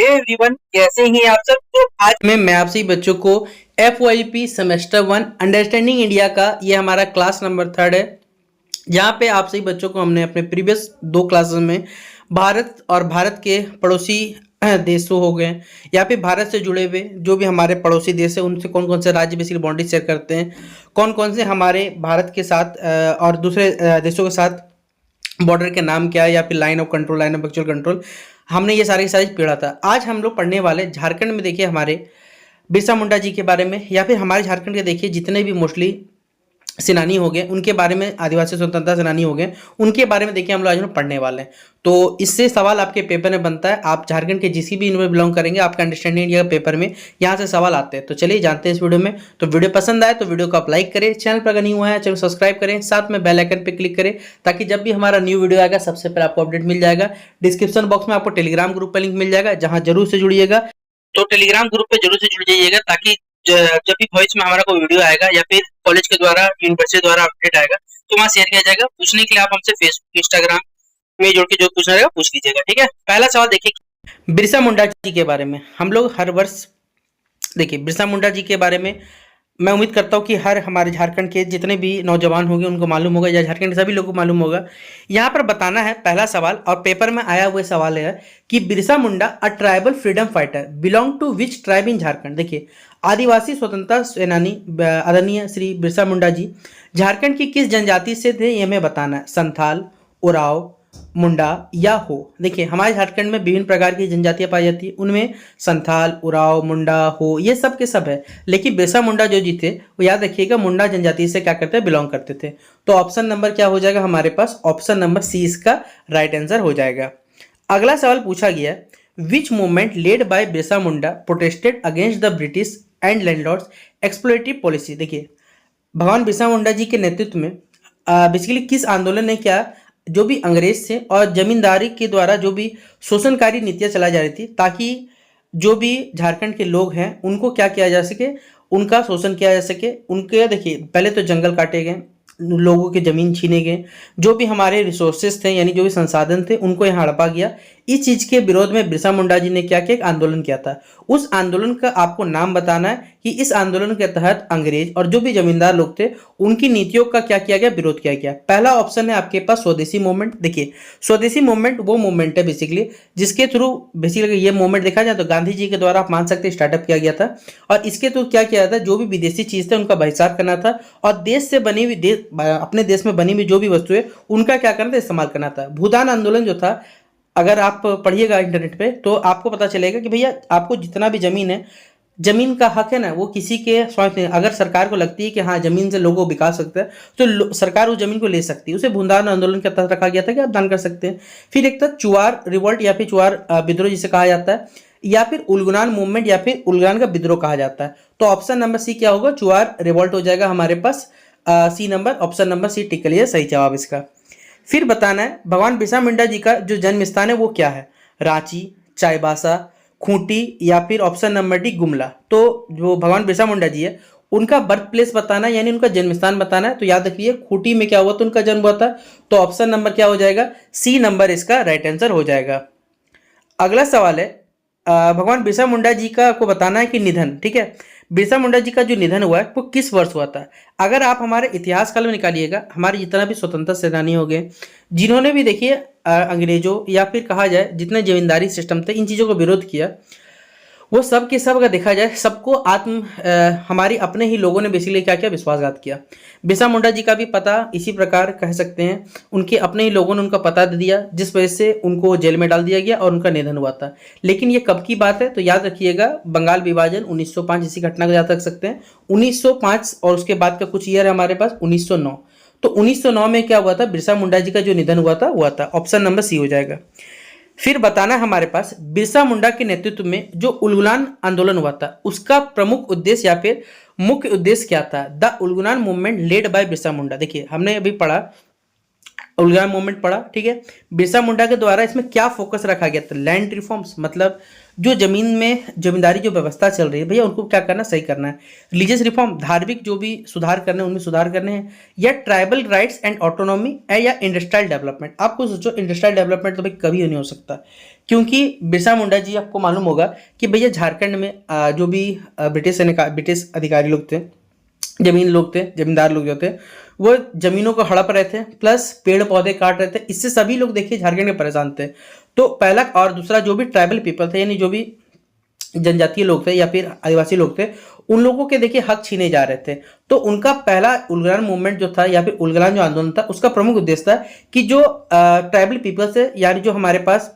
Everyone, कैसे हैं आप सब। तो आज मैं आपसे बच्चों को FYP सेमेस्टर 1 अंडरस्टैंडिंग इंडिया का ये हमारा क्लास नंबर 3 है। जहाँ पे आप सही बच्चों को हमने अपने प्रीवियस 2 क्लासेस में भारत और भारत के पड़ोसी देशों हो गए या फिर भारत से जुड़े हुए जो भी हमारे पड़ोसी देश है उनसे कौन कौन से राज्य बेसिकली बाउंड्री शेयर करते हैं, कौन कौन से हमारे भारत के साथ और दूसरे देशों के साथ बॉर्डर के नाम क्या है या फिर line of control, line of actual control, हमने ये सारी सारी पढ़ा था। आज हम लोग पढ़ने वाले झारखंड में देखिए हमारे बिरसा मुंडा जी के बारे में या फिर हमारे झारखंड के देखिए जितने भी मोस्टली सेनानी हो गए उनके बारे में, आदिवासी स्वतंत्रता सेनानी हो गए उनके बारे में देखिए हम लोग आज हम पढ़ने वाले हैं। तो इससे सवाल आपके पेपर में बनता है, आप झारखंड के जिस भी यूनिवर्सिटी बिलोंग करेंगे आपका अंडरस्टैंडिंग इंडिया पेपर में यहाँ से सवाल आते हैं। तो चलिए जानते हैं इस वीडियो में। तो वीडियो पसंद आए तो वीडियो को आप लाइक करें, चैनल पर अगर नहीं हुआ है चैनल सब्सक्राइब करें, साथ में बेल आइकन पर क्लिक करें ताकि जब भी हमारा न्यू वीडियो आएगा सबसे पहले आपको अपडेट मिल जाएगा। डिस्क्रिप्शन बॉक्स में आपको टेलीग्राम ग्रुप पर लिंक मिल जाएगा जहाँ जरूर से जुड़िएगा। तो टेलीग्राम ग्रुप पे जरूर से जुड़ जाइएगा ताकि जब भी वॉइस में हमारा कोई वीडियो आएगा या फिर कॉलेज के द्वारा, यूनिवर्सिटी द्वारा अपडेट आएगा तो वहाँ शेयर किया जाएगा। पूछने के लिए आप हमसे फेसबुक, इंस्टाग्राम में जुड़ के जो पूछना रहेगा पूछ लीजिएगा, ठीक है। पहला सवाल देखिए, बिरसा मुंडा जी के बारे में हम लोग हर वर्ष देखिए बिरसा मुंडा जी के बारे में मैं उम्मीद करता हूँ कि हर हमारे झारखंड के जितने भी नौजवान होंगे उनको मालूम होगा या झारखंड के सभी लोगों को मालूम होगा। यहाँ पर बताना है पहला सवाल, और पेपर में आया हुआ सवाल है कि Birsa Munda a tribal freedom fighter belong to which tribe in Jharkhand. देखिए आदिवासी स्वतंत्रता सेनानी आदरणीय श्री बिरसा मुंडा जी झारखंड की किस जनजाति से थे ये हमें बताना है। संथाल, उराव, मुंडा या हो। देखिए हमारे झारखंड में विभिन्न प्रकार की जनजातियां पाई जाती है, उनमें संथाल, उराव, मुंडा, हो ये सब के सब है। लेकिन बिरसा मुंडा जो जी थे वो याद रखिएगा मुंडा जनजाति से क्या करते हैं, बिलोंग करते थे। तो ऑप्शन नंबर क्या हो जाएगा हमारे पास, ऑप्शन नंबर सी इसका राइट आंसर हो जाएगा। अगला सवाल पूछा गया, which movement led by Birsa Munda protested against the British and landlords explorative policy. देखिए भगवान बिरसा मुंडा जी के नेतृत्व में बेसिकली किस आंदोलन ने क्या, जो भी अंग्रेज थे और जमींदारी के द्वारा जो भी शोषणकारी नीतियां चलाई जा रही थी ताकि जो भी झारखंड के लोग हैं उनको क्या किया जा सके, उनका शोषण किया जा सके। उनके देखिए पहले तो जंगल काटे गए, लोगों के ज़मीन छीने गए, जो भी हमारे रिसोर्सेज थे यानी जो भी संसाधन थे उनको यहाँ हड़पा गया। इस चीज़ के विरोध में बिरसा मुंडा जी ने क्या किया, एक आंदोलन किया था। उस आंदोलन का आपको नाम बताना है कि इस आंदोलन के तहत अंग्रेज और जो भी जमींदार लोग थे उनकी नीतियों का क्या किया गया, विरोध किया गया। पहला ऑप्शन है आपके पास स्वदेशी मूवमेंट। देखिए स्वदेशी मूवमेंट वो मूवमेंट है बेसिकली जिसके थ्रू बेसिकली ये मूवमेंट देखा जाए तो गांधी जी के द्वारा आप मान सकते हैं स्टार्टअप किया गया था। और इसके थ्रू क्या किया था, जो भी विदेशी चीज़ थे उनका बहिष्कार करना था और देश से बनी हुई अपने देश में बनी हुई जो भी वस्तुएं उनका क्या करना था, इस्तेमाल करना था। भूदान आंदोलन जो था, अगर आप पढ़िएगा इंटरनेट पे तो आपको पता चलेगा कि भैया आपको जितना भी जमीन है, जमीन का हक है ना वो किसी के स्वामित्व नहीं। अगर सरकार को लगती है कि हाँ जमीन से लोगों को विकास सकता है तो सरकार उस जमीन को ले सकती है। उसे भूदान आंदोलन के तहत रखा गया था कि आप दान कर सकते हैं। फिर एक था चुआर रिवोल्ट या फिर चुआर विद्रोह जिसे कहा जाता है, या फिर उलगुनान मूवमेंट या फिर उलगुनान का विद्रोह कहा जाता है। तो ऑप्शन नंबर सी क्या होगा, चुआर रिवोल्ट हो जाएगा हमारे पास। C number, option number C tick लिया सही जवाब इसका। फिर बताना है भगवान बिरसा मुंडा जी का जो जन्म स्थान है वो क्या है, रांची, चाईबासा, खूंटी या फिर ऑप्शन नंबर डी गुमला। तो जो भगवान बिरसा मुंडा जी है उनका बर्थ प्लेस बताना है यानी उनका जन्म स्थान बताना है। तो याद रखिए खूंटी में क्या हुआ था, उनका जन्म हुआ था। तो ऑप्शन नंबर क्या हो जाएगा, सी नंबर इसका राइट आंसर हो जाएगा। अगला सवाल है भगवान बिरसा मुंडा जी का आपको बताना है कि निधन, ठीक है, बिरसा मुंडा जी का जो निधन हुआ है वो किस वर्ष हुआ था। अगर आप हमारे इतिहास काल में निकालिएगा, हमारे जितना भी स्वतंत्रता सेनानी हो गए जिन्होंने भी देखिए अंग्रेजों या फिर कहा जाए जितने जमींदारी सिस्टम थे इन चीज़ों को विरोध किया, वो सब के सब अगर देखा जाए सबको हमारी अपने ही लोगों ने बेसिकली क्या किया, विश्वासघात किया। बिरसा मुंडा जी का भी पता इसी प्रकार कह सकते हैं, उनके अपने ही लोगों ने उनका पता दे दिया जिस वजह से उनको जेल में डाल दिया गया और उनका निधन हुआ था। लेकिन ये कब की बात है, तो याद रखिएगा बंगाल विभाजन 1905 इसी घटना को याद रख सकते हैं। 1905 और उसके बाद का कुछ ईयर है हमारे पास 1909। तो 1909 में क्या हुआ था, बिरसा मुंडा जी का जो निधन हुआ था। ऑप्शन नंबर सी हो जाएगा। फिर बताना हमारे पास बिरसा मुंडा के नेतृत्व में जो उलगुलान आंदोलन हुआ था उसका प्रमुख उद्देश्य या फिर मुख्य उद्देश्य क्या था। The Ulgulan movement led by Birsa Munda. देखिए हमने अभी पढ़ा उलगुलान मूवमेंट पढ़ा, ठीक है। बिरसा मुंडा के द्वारा इसमें क्या फोकस रखा गया था, लैंड रिफॉर्म्स, मतलब जो जमीन में जमींदारी जो व्यवस्था चल रही है भैया उनको क्या करना, सही करना है। रिलीजियस रिफॉर्म, धार्मिक जो भी सुधार करने हैं उनमें सुधार करने हैं, या ट्राइबल राइट्स एंड ऑटोनॉमी, या इंडस्ट्रियल डेवलपमेंट। आपको सोचो इंडस्ट्रियल डेवलपमेंट तो भाई कभी नहीं हो सकता क्योंकि बिरसा मुंडा जी, आपको मालूम होगा कि भैया झारखंड में जो भी ब्रिटिश अधिकारी लोग थे, जमींदार लोग जो थे, वो जमीनों को हड़प रहे थे, प्लस पेड़ पौधे काट रहे थे। इससे सभी लोग देखिए झारखंड में परेशान थे। तो पहला और दूसरा, जो भी ट्राइबल पीपल थे, यानी जो भी जनजातीय लोग थे या फिर आदिवासी लोग थे, उन लोगों के देखिए हक छीने जा रहे थे। तो उनका पहला उलगुलान मूवमेंट जो था या फिर उलगुलान जो आंदोलन था, उसका प्रमुख उद्देश्य था कि जो ट्राइबल पीपल्स है, यानी जो हमारे पास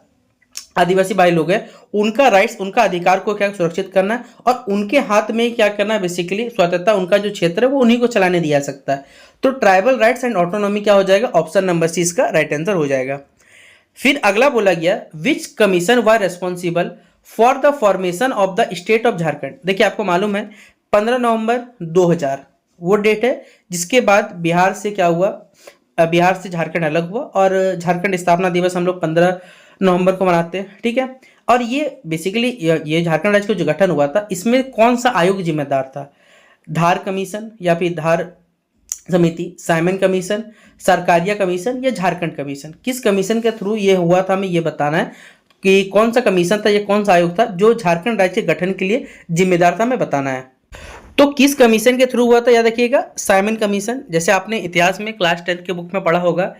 आदिवासी भाई लोग हैं, उनका राइट्स, उनका अधिकार को क्या सुरक्षित करना है और उनके हाथ में क्या करना है, बेसिकली स्वतंत्रता, उनका जो क्षेत्र है वो उन्हीं को चलाने दिया सकता है। तो ट्राइबल राइट्स एंड ऑटोनॉमी क्या हो जाएगा, ऑप्शन नंबर सी इसका राइट आंसर हो जाएगा। फिर अगला बोला गया, which commission were responsible for the formation of the state of Jharkhand. देखिए आपको मालूम है 15 नवंबर 2000 वो डेट है जिसके बाद बिहार से क्या हुआ, बिहार से झारखंड अलग हुआ और झारखंड स्थापना दिवस हम लोग 15 नवंबर को मनाते हैं, ठीक है। और ये बेसिकली ये झारखंड राज्य का जो गठन हुआ था, इसमें कौन सा आयोग जिम्मेदार था, धार कमीशन या फिर धार समिति, साइमन कमीशन, सरकारिया कमीशन या झारखंड कमीशन, किस कमीशन के थ्रू ये हुआ था, हमें ये बताना है कि कौन सा कमीशन था, ये कौन सा आयोग था जो झारखंड राज्य के गठन के लिए जिम्मेदार था, हमें बताना है। तो किस कमीशन के थ्रू हुआ था, याद रखिएगा साइमन कमीशन। जैसे आपने इतिहास में क्लास 10 के बुक में पढ़ा होगा,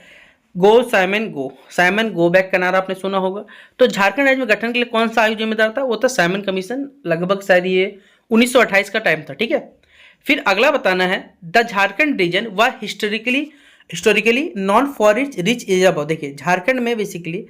go Simon go, Simon go back का नारा आपने सुना होगा। तो झारखंड राज्य में गठन के लिए कौन सा आयोग जिम्मेदार था, वो था साइमन कमीशन। लगभग शायद ये 1928 का टाइम था, ठीक है। फिर अगला बताना है, द झारखंड रीजन व historically non for its rich area. देखिए झारखंड में बेसिकली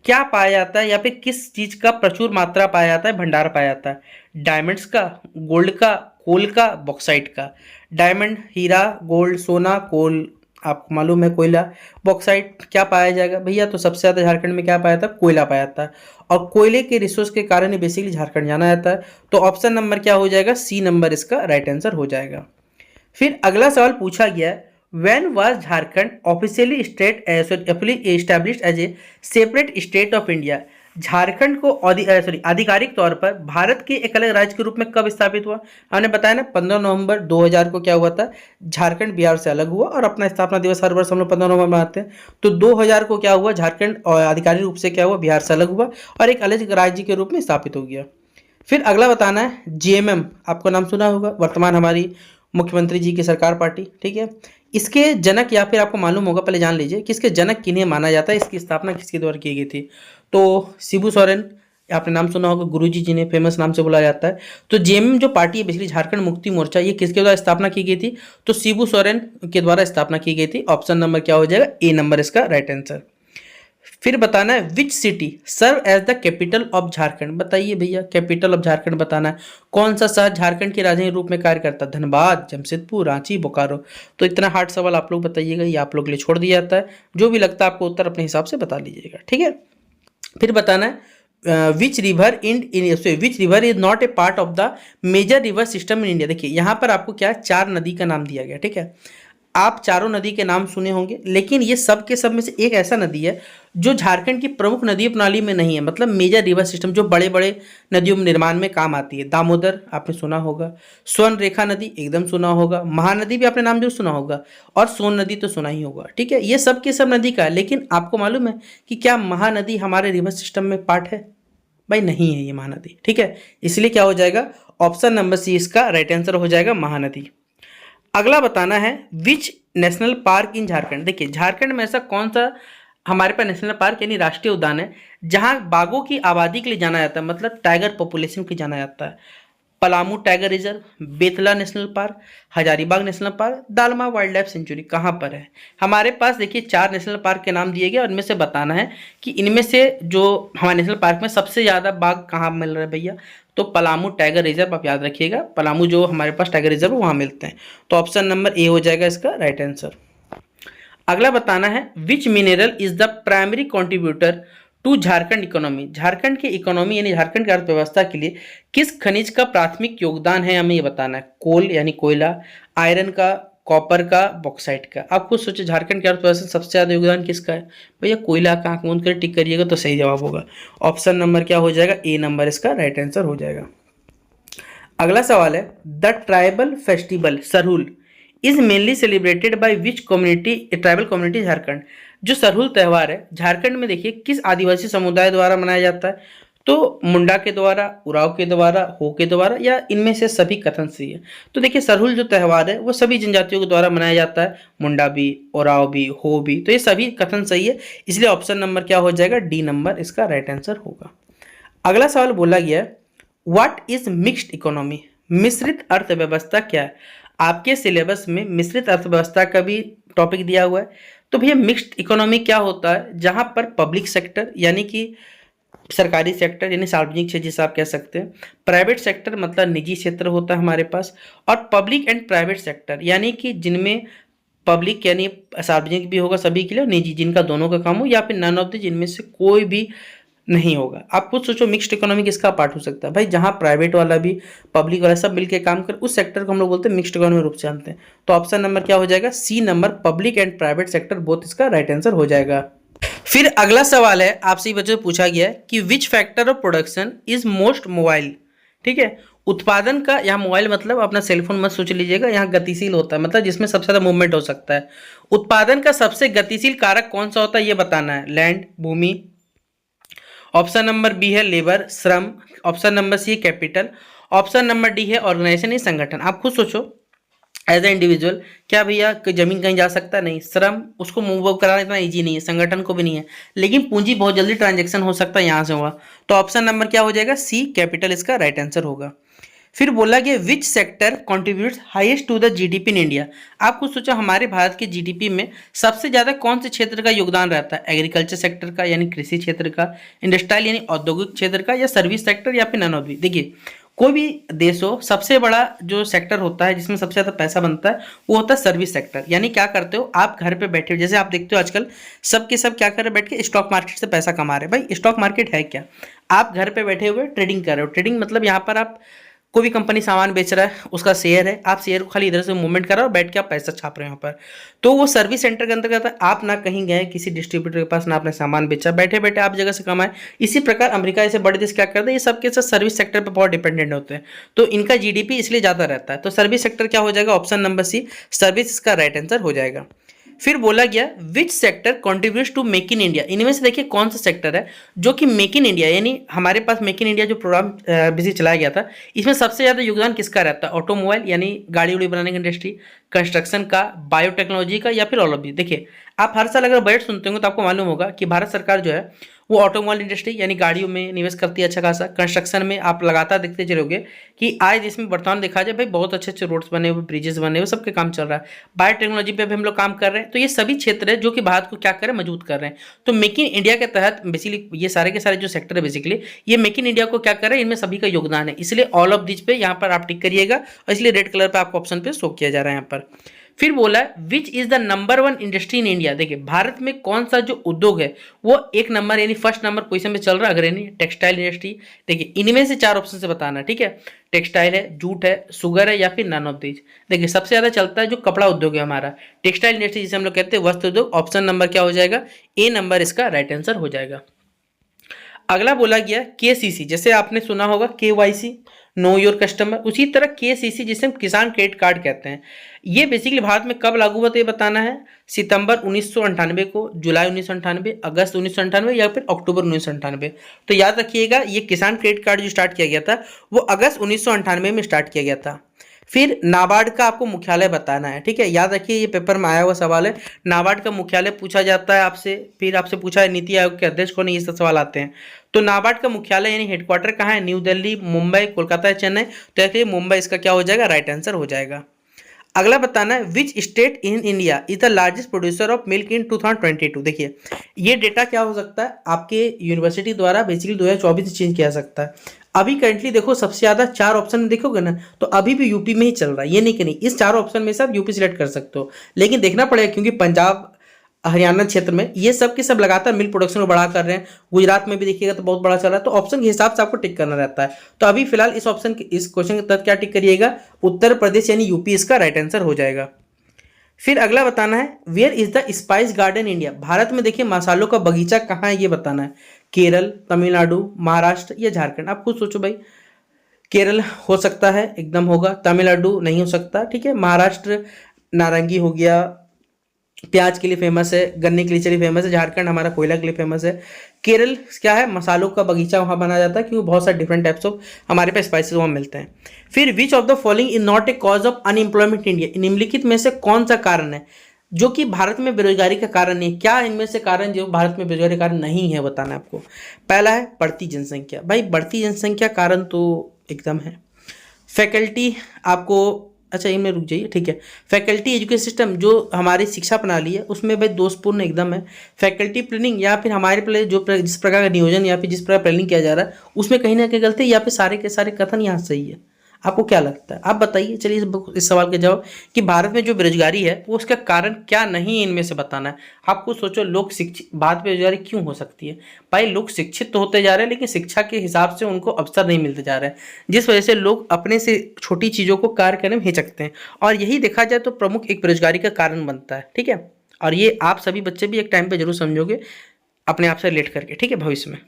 क्या पाया जाता है या फिर किस चीज का प्रचुर मात्रा पाया जाता है, भंडार पाया जाता है, डायमंड्स का, गोल्ड का, कोल का, बॉक्साइट का। डायमंड, हीरा, गोल्ड, सोना, कोल, आपको मालूम है कोयला, बॉक्साइट क्या पाया जाएगा भैया, तो सबसे ज्यादा झारखंड में क्या पाया जाता है, कोयला पाया जाता है। और कोयले के रिसोर्स के कारण ही बेसिकली झारखंड जाना जाता है। तो ऑप्शन नंबर क्या हो जाएगा, सी नंबर इसका राइट आंसर हो जाएगा। फिर अगला सवाल पूछा गया है, when was Jharkhand officially established as a separate state of India. Jharkhand को आधिकारिक तौर पर भारत के एक अलग राज्य के रूप में कब स्थापित हुआ, हमने बताया ना 15 नवंबर 2000 को क्या हुआ था, झारखंड बिहार से अलग हुआ और अपना स्थापना दिवस हर वर्ष हम लोग 15 नवंबर मनाते हैं। तो 2000 को क्या हुआ, झारखंड आधिकारिक रूप से क्या हुआ, बिहार से अलग हुआ और एक अलग राज्य के रूप में स्थापित हो गया। फिर अगला बताना है, जेएमएम आपको नाम सुना होगा, वर्तमान हमारी मुख्यमंत्री जी की सरकार पार्टी, ठीक है। इसके जनक या फिर आपको मालूम होगा, पहले जान लीजिए कि इसके जनक किन्हें माना जाता है, इसकी स्थापना किसके द्वारा की गई थी। तो शिबू सोरेन, आपने नाम सुना होगा, गुरुजी जी ने फेमस नाम से बुलाया जाता है। तो जेएमएम जो पार्टी है बेसिकली झारखंड मुक्ति मोर्चा, ये किसके द्वारा स्थापना की गई थी, तो शिबू सोरेन के द्वारा स्थापना की गई थी। ऑप्शन नंबर क्या हो जाएगा, ए नंबर इसका राइट आंसर। फिर बताना है, which city serve as the capital of Jharkhand. बताइए भैया, कैपिटल ऑफ झारखंड बताना है, कौन सा शहर झारखंड की राजधानी रूप में कार्य करता है, धनबाद, जमशेदपुर, रांची, बोकारो। तो इतना हार्ड सवाल आप लोग बताइएगा, ये आप लोग के लिए छोड़ दिया जाता है, जो भी लगता है आपको उत्तर अपने हिसाब से बता लीजिएगा, ठीक है। फिर बताना है, which river is not a part of the major river system in India. देखिए यहाँ पर आपको क्या 4 नदी का नाम दिया गया, ठीक है। आप चारों नदी के नाम सुने होंगे, लेकिन ये सब के सब में से एक ऐसा नदी है जो झारखंड की प्रमुख नदी प्रणाली में नहीं है, मतलब मेजर रिवर सिस्टम जो बड़े बड़े नदियों में निर्माण में काम आती है। दामोदर आपने सुना होगा, स्वर्ण रेखा नदी एकदम सुना होगा, महानदी भी आपने नाम जरूर सुना होगा और सोन नदी तो सुना ही होगा, ठीक है। ये सब के सब नदी का है, लेकिन आपको मालूम है कि क्या महानदी हमारे रिवर सिस्टम में पार्ट है, भाई नहीं है ये महानदी, ठीक है। इसलिए क्या हो जाएगा, ऑप्शन नंबर सी इसका राइट आंसर हो जाएगा, महानदी। अगला बताना है, विच नेशनल पार्क इन झारखंड। देखिए झारखंड में ऐसा कौन सा हमारे पास नेशनल पार्क यानी राष्ट्रीय उद्यान है जहां बाघों की आबादी के लिए जाना जाता है, मतलब टाइगर पॉपुलेशन के जाना जाता है। Palamu tiger reserve, Betla national park, Hazaribagh national park, dalma wild life sanctuary कहाँ पर है। हमारे पास देखिए 4 नेशनल पार्क के नाम दिए गए और इनमें से बताना है कि इनमें से जो हमारे नेशनल पार्क में सबसे ज़्यादा बाघ कहाँ मिल रहा है भैया, तो पलामू टाइगर रिजर्व आप याद रखिएगा, पलामू जो हमारे पास टाइगर रिजर्व है वहाँ मिलते हैं। तो ऑप्शन नंबर ए हो जाएगा इसका राइट आंसर। अगला बताना है, which mineral is the primary contributor to Jharkhand economy. Jharkhand की इकोनॉमी यानी झारखंड की अर्थव्यवस्था के लिए किस खनिज का प्राथमिक योगदान है, हमें ये बताना है। कोल यानी कोयला, आयरन का, कॉपर का, बॉक्साइट का। आप खुद सोचिए झारखंड की अर्थव्यवस्था सबसे ज्यादा योगदान किसका है भैया, कोयला का। आंख मूंद कर टिक करिएगा तो सही जवाब होगा। ऑप्शन नंबर क्या हो जाएगा, ए नंबर इसका राइट आंसर हो जाएगा। अगला सवाल है, the tribal festival Sarhul is mainly celebrated by which community, tribal community Jharkhand. जो सरहुल त्यौहार है झारखंड में देखिए किस आदिवासी समुदाय द्वारा मनाया जाता है, तो मुंडा के द्वारा, उराव के द्वारा, हो के द्वारा, या इनमें से सभी कथन सही है। तो देखिए सरहुल जो त्यौहार है वो सभी जनजातियों के द्वारा मनाया जाता है, मुंडा भी, उराव भी, हो भी, तो ये सभी कथन सही है, इसलिए ऑप्शन नंबर क्या हो जाएगा, डी नंबर इसका राइट आंसर होगा। अगला सवाल बोला गया है व्हाट इज मिक्स्ड इकोनॉमी, मिश्रित अर्थव्यवस्था क्या है। आपके सिलेबस में मिश्रित अर्थव्यवस्था का भी टॉपिक दिया हुआ है। तो भैया मिक्स्ड इकोनॉमी क्या होता है, जहां पर पब्लिक सेक्टर यानी कि सरकारी सेक्टर यानी सार्वजनिक क्षेत्र जिसे आप कह सकते हैं, प्राइवेट सेक्टर मतलब निजी क्षेत्र होता है हमारे पास, और पब्लिक एंड प्राइवेट सेक्टर यानी कि जिनमें पब्लिक यानी सार्वजनिक भी होगा सभी के लिए, और निजी जिनका दोनों का काम हो, या फिर नन ऑफ द जिनमें से कोई भी नहीं होगा। आप खुद सोचो मिक्स्ड इकोनॉमी किसका पार्ट हो सकता है भाई, जहां प्राइवेट वाला भी पब्लिक वाला सब मिलकर काम कर, उस सेक्टर को हम लोग बोलते हैं मिक्स्ड इकोनॉमी रूप से जानते हैं। तो ऑप्शन नंबर क्या हो जाएगा, C number public and private sector both इसका राइट आंसर हो जाएगा। फिर अगला सवाल है आपसे बच्चों से पूछा गया है कि which factor of production is most mobile. ठीक है, उत्पादन का, यहाँ मोबाइल मतलब अपना सेलफोन मत सोच लीजिएगा, यहाँ गतिशील होता है मतलब जिसमें सबसे ज्यादा मूवमेंट हो सकता है। उत्पादन का सबसे गतिशील कारक कौन सा होता है ये बताना है, लैंड भूमि, ऑप्शन नंबर बी है लेबर श्रम, ऑप्शन नंबर सी है कैपिटल, ऑप्शन नंबर डी है ऑर्गेनाइजेशन या संगठन। आप खुद सोचो एज ए इंडिविजुअल, क्या भैया जमीन कहीं जा सकता नहीं, श्रम उसको मूव कराना इतना इजी नहीं है, संगठन को भी नहीं है, लेकिन पूंजी बहुत जल्दी ट्रांजेक्शन हो सकता है यहाँ से हुआ। तो ऑप्शन नंबर क्या हो जाएगा, सी कैपिटल इसका राइट आंसर होगा। फिर बोला गया which sector contributes highest to the GDP in India. आप कुछ सोचो हमारे भारत के जीडीपी में सबसे ज्यादा कौन से क्षेत्र का योगदान रहता है, एग्रीकल्चर सेक्टर का यानी कृषि क्षेत्र का, इंडस्ट्रियल यानी औद्योगिक क्षेत्र का, या सर्विस सेक्टर, या फिर नन ऑफ दी। देखिए कोई भी देश हो सबसे बड़ा जो सेक्टर होता है जिसमें सबसे ज्यादा पैसा बनता है वो होता है सर्विस सेक्टर। यानी क्या करते हो आप घर पे बैठे हो, जैसे आप देखते हो आजकल सब के सब क्या कर रहे हैं, बैठ के स्टॉक मार्केट से पैसा कमा रहे हैं। भाई स्टॉक मार्केट है क्या, आप घर पे बैठे हुए ट्रेडिंग कर रहे हो। ट्रेडिंग मतलब यहाँ पर आप कोई भी कंपनी सामान बेच रहा है, उसका शेयर है, आप शेयर को खाली इधर से मूवमेंट कर रहे हो और बैठ के आप पैसा छाप रहे हो यहाँ पर। तो वो सर्विस सेंटर के अंतर्गत है, आप ना कहीं गए किसी डिस्ट्रीब्यूटर के पास, ना आपने सामान बेचा, बैठे बैठे आप जगह से कमाए। इसी प्रकार अमेरिका जैसे बड़े देश क्या करते हैं, ये सबके सब सर्विस सेक्टर पर बहुत डिपेंडेंट होते हैं, तो इनका जीडीपी इसलिए ज़्यादा रहता है। तो सर्विस सेक्टर क्या हो जाएगा, ऑप्शन नंबर सी सर्विस इसका राइट आंसर हो जाएगा। फिर बोला गया which sector contributes to make in India. इनमें से देखिए कौन सा सेक्टर है जो कि मेक इन इंडिया यानी हमारे पास मेक इन इंडिया जो प्रोग्राम बिजी चलाया गया था, इसमें सबसे ज्यादा योगदान किसका रहता है, ऑटोमोबाइल यानी गाड़ी उड़ी बनाने की इंडस्ट्री, कंस्ट्रक्शन का, बायोटेक्नोलॉजी का, या फिर ऑल ऑफ दी। देखिए आप हर साल अगर बजट सुनते होंगे तो आपको मालूम होगा कि भारत सरकार जो है वो ऑटोमोबाइल इंडस्ट्री यानी गाड़ियों में निवेश करती है अच्छा खासा, कंस्ट्रक्शन में आप लगातार देखते चलोगे कि आज इसमें वर्तमान देखा जाए भाई बहुत अच्छे अच्छे रोड्स बने हुए, ब्रिजेस बने हुए, सबके काम चल रहा है। बायोटेक्नोलॉजी पे भी हम लोग काम कर रहे हैं। तो ये सभी क्षेत्र है जो कि भारत को क्या करें, मजबूत कर रहे हैं। तो मेक इन इंडिया के तहत बेसिकली ये सारे के सारे जो सेक्टर है बेसिकली ये मेक इन इंडिया को क्या कर रहे हैं, इनमें सभी का योगदान है, इसलिए ऑल ऑफ दिस पे यहाँ पर आप टिक करिएगा, और इसलिए रेड कलर पे आपको ऑप्शन पे शो किया जा रहा है यहाँ पर। फिर बोला which is the number one industry in India. देखिए भारत में कौन सा जो उद्योग है वो एक नंबर यानी फर्स्ट नंबर पोजीशन में चल रहा है, अगर यानी टेक्सटाइल इंडस्ट्री। देखिए इनमें से चार ऑप्शन से बताना, ठीक है, टेक्सटाइल है, जूट है, सुगर है, या फिर नन ऑफ दीज। देखिए सबसे ज्यादा चलता है जो कपड़ा उद्योग है हमारा, टेक्सटाइल इंडस्ट्री जिसे हम लोग कहते हैं, वस्त्र उद्योग। ऑप्शन नंबर क्या हो जाएगा, ए नंबर इसका राइट आंसर हो जाएगा। अगला बोला गया केसीसी, जैसे आपने सुना होगा केवाईसी नो योर कस्टमर, उसी तरह केसीसी जिसे हम किसान क्रेडिट कार्ड कहते हैं, ये बेसिकली भारत में कब लागू हुआ था ये बताना है। सितंबर 1998 को, जुलाई 1998, अगस्त 1998, या फिर अक्टूबर 1998। तो याद रखिएगा ये किसान क्रेडिट कार्ड जो स्टार्ट किया गया था वो अगस्त 1998 में स्टार्ट किया गया था। फिर नाबार्ड का आपको मुख्यालय बताना है, ठीक है, याद रखिए ये पेपर में आया हुआ सवाल है। नाबार्ड का मुख्यालय पूछा जाता है आपसे, फिर आपसे पूछा है नीति आयोग के अध्यक्ष कौन है, ये सब सवाल आते हैं। तो नाबार्ड का मुख्यालय यानी हेडक्वार्टर कहाँ है, न्यू दिल्ली, मुंबई, कोलकाता, चेन्नई। तो ऐसे मुंबई इसका क्या हो जाएगा, राइट आंसर हो जाएगा। अगला बताना है which state in India is the largest producer of milk in 2022। देखिए ये डेटा क्या हो सकता है, आपके यूनिवर्सिटी द्वारा बेसिकली 2024 से चेंज किया जा सकता है। अभी करंटली देखो सबसे ज्यादा चार ऑप्शन में देखोगे ना तो अभी भी यूपी में ही चल रहा है, ये नहीं कि नहीं, इस चार ऑप्शन में से आप यूपी सिलेक्ट कर सकते हो, लेकिन देखना पड़ेगा क्योंकि पंजाब हरियाणा क्षेत्र में ये सब के सब लगातार मिल्क प्रोडक्शन को बढ़ा कर रहे हैं। गुजरात में भी देखिएगा तो बहुत बड़ा चल रहा है, तो ऑप्शन के हिसाब से आपको टिक करना रहता है। तो अभी फिलहाल इस ऑप्शन इस क्वेश्चन के तहत क्या टिक करिएगा, उत्तर प्रदेश यानी यूपी इसका राइट आंसर हो जाएगा। फिर अगला बताना है where is the spice garden India. Bharat में देखिए मसालों का बगीचा कहाँ है ये बताना है, केरल, तमिलनाडु, महाराष्ट्र या झारखंड। आप खुद सोचो भाई, केरल हो सकता है एकदम होगा, तमिलनाडु नहीं हो सकता, ठीक है, महाराष्ट्र नारंगी हो गया, प्याज के लिए फेमस है, गन्ने के लिए चलिए फेमस है, झारखंड हमारा कोयला के लिए फेमस है, केरल क्या है, मसालों का बगीचा वहाँ बनाया जाता है क्योंकि बहुत सारे डिफरेंट टाइप्स ऑफ हमारे पे स्पाइसेस वहाँ मिलते हैं। फिर which of the following is not A cause of unemployment India, निम्नलिखित में से कौन सा कारण है जो कि भारत में बेरोजगारी का कारण नहीं, क्या इनमें से कारण जो भारत में बेरोजगारी का कारण नहीं है बताना है आपको। पहला है बढ़ती जनसंख्या, भाई बढ़ती जनसंख्या कारण तो एकदम है। फैकल्टी आपको, अच्छा इनमें रुक जाइए, ठीक है। फैकल्टी एजुकेशन सिस्टम जो हमारी शिक्षा प्रणाली है उसमें भाई दोषपूर्ण एकदम है। फैकल्टी प्लानिंग या फिर हमारे जिस प्रकार का नियोजन या फिर जिस प्रकार प्लानिंग किया जा रहा है उसमें कहीं ना कहीं गलती है, या फिर सारे के सारे कथन यहाँ सही है। आपको क्या लगता है, आप बताइए। चलिए इस सवाल के जवाब कि भारत में जो बेरोजगारी है वो उसका कारण क्या नहीं है, इनमें से बताना है। आप खुद सोचो, लोग शिक्षित, भारत में बेरोजगारी क्यों हो सकती है। भाई लोग शिक्षित तो होते जा रहे हैं लेकिन शिक्षा के हिसाब से उनको अवसर नहीं मिलते जा रहे हैं, जिस वजह से लोग अपने से छोटी चीज़ों को कार्य करने में हिचकते हैं, और यही देखा जाए तो प्रमुख एक बेरोजगारी का कारण बनता है, ठीक है। और ये आप सभी बच्चे भी एक टाइम पे जरूर समझोगे अपने आप से रिलेट करके, ठीक है, भविष्य में।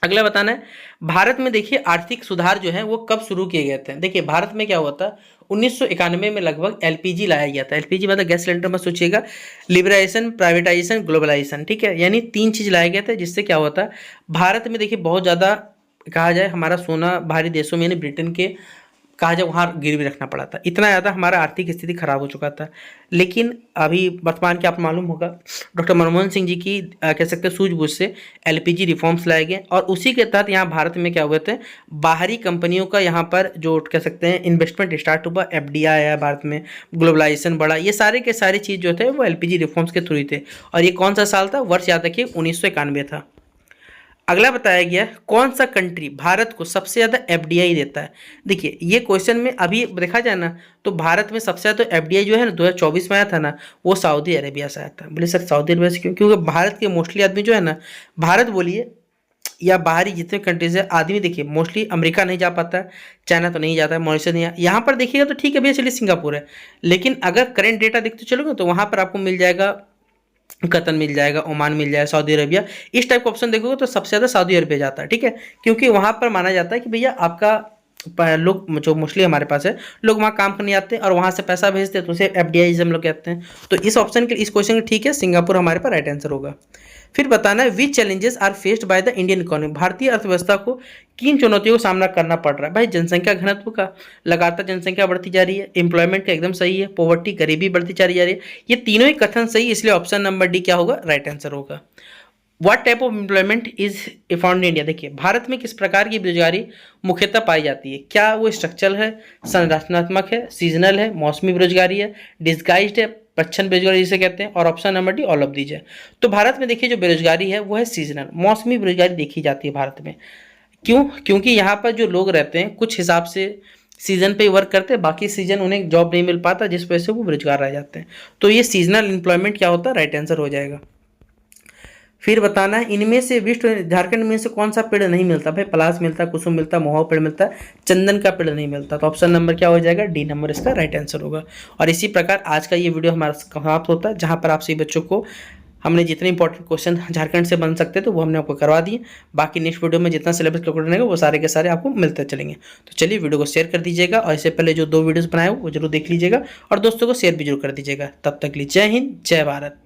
अगला बताना है, भारत में देखिए आर्थिक सुधार जो है वो कब शुरू किए गए थे। देखिए भारत में क्या हुआ था, 1991 में लगभग एलपीजी लाया गया था। एलपीजी मतलब गैस सिलेंडर मत सोचिएगा, लिबराइजेशन, प्राइवेटाइजेशन, ग्लोबलाइजेशन, ठीक है, यानी 3 चीज लाए गए थे जिससे क्या हुआ था, भारत में देखिए बहुत ज़्यादा कहा जाए हमारा सोना बाहरी देशों में यानी ब्रिटेन के कहा जाए वहाँ गिरवी रखना पड़ा था, इतना ज़्यादा हमारा आर्थिक स्थिति खराब हो चुका था। लेकिन अभी वर्तमान के आपको मालूम होगा, डॉक्टर मनमोहन सिंह जी की कह सकते हैं सूझबूझ से एलपीजी रिफॉर्म्स लाए गए, और उसी के तहत यहाँ भारत में क्या हुए थे, बाहरी कंपनियों का यहाँ पर जो कह सकते हैं इन्वेस्टमेंट स्टार्ट हुआ, एफडीआई आया भारत में, ग्लोबलाइजेशन बढ़ा, ये सारे के सारी चीज़ जो थे वो एलपीजी रिफॉर्म्स के थ्रू ही थे। और ये कौन सा साल था, वर्ष याद रखिए 1991 था। अगला बताया गया कौन सा कंट्री भारत को सबसे ज़्यादा एफडीआई देता है। देखिए ये क्वेश्चन में अभी देखा जाए ना तो भारत में सबसे ज़्यादा तो एफडीआई जो है ना 2024 में आया था ना, वो सऊदी अरेबिया से आया था। बोले सर सऊदी अरेबिया से क्यों, क्योंकि भारत के मोस्टली आदमी जो है ना, भारत बोलिए या बाहरी जितने कंट्रीज है आदमी, देखिए मोस्टली अमेरिका नहीं जा पाता है, चाइना तो नहीं जाता है, मॉरिशस नहीं, यहाँ पर देखिएगा तो ठीक है भैया चलिए सिंगापुर है, लेकिन अगर करेंट डेटा देखते चलोगे तो वहाँ पर आपको मिल जाएगा कतर मिल जाएगा, ओमान मिल जाएगा, सऊदी अरबिया, इस टाइप का ऑप्शन देखोगे तो सबसे ज़्यादा सऊदी अरबिया जाता है, ठीक है, क्योंकि वहाँ पर माना जाता है कि भैया आपका लोग जो मोस्टली हमारे पास है लोग वहाँ काम करने आते हैं और वहाँ से पैसा भेजते हैं तो उसे एफडीआई हम लोग कहते हैं। तो इस ऑप्शन के इस क्वेश्चन के ठीक है, सिंगापुर हमारे पास राइट आंसर होगा। फिर बताना है which challenges are faced by the Indian economy, भारतीय अर्थव्यवस्था को किन चुनौतियों का सामना करना पड़ रहा है। भाई जनसंख्या घनत्व का, लगातार जनसंख्या बढ़ती जा रही है, एम्प्लॉयमेंट का एकदम सही है, पॉवर्टी गरीबी बढ़ती जा रही है, ये तीनों ही कथन सही, इसलिए ऑप्शन नंबर डी क्या होगा, राइट आंसर होगा। What type of employment is found in India, देखिए भारत में किस प्रकार की बेरोजगारी मुख्यतः पाई जाती है, क्या वो स्ट्रक्चरल है, संरचनात्मक है, सीजनल है, मौसमी बेरोजगारी है, डिस्गाइज्ड है, प्रच्छन्न बेरोजगारी जिसे कहते हैं, और option number D all of these है। तो भारत में देखिए जो बेरोजगारी है वो है सीजनल, मौसमी बेरोजगारी देखी जाती है भारत में। क्यों, क्योंकि यहाँ पर जो लोग रहते हैं कुछ हिसाब से सीजन पे वर्क करते हैं, बाकी सीजन उन्हें जॉब नहीं मिल पाता जिस वजह से वो बेरोजगार रह जाते हैं। तो ये सीजनल एम्प्लॉयमेंट क्या होता है, राइट आंसर हो जाएगा। फिर बताना है इनमें से विश्व झारखंड में से कौन सा पेड़ नहीं मिलता। भाई पलाश मिलता, कुसुम मिलता, महुआ पेड़ मिलता, चंदन का पेड़ नहीं मिलता। तो ऑप्शन नंबर क्या हो जाएगा, डी नंबर इसका राइट आंसर होगा। और इसी प्रकार आज का ये वीडियो हमारा समाप्त होता है, जहाँ पर आप सभी बच्चों को हमने जितने इंपॉर्टेंट क्वेश्चन झारखंड से बन सकते थे वो हमने आपको करवा दिए। बाकी नेक्स्ट वीडियो में जितना सिलेबस कैलकुलेट रहेगा वो सारे के सारे आपको मिलते चलेंगे। तो चलिए वीडियो को शेयर कर दीजिएगा, और इससे पहले जो 2 वीडियोस बनाए हो वो जरूर देख लीजिएगा, और दोस्तों को शेयर भी जरूर कर दीजिएगा। तब तक के लिए जय हिंद, जय भारत।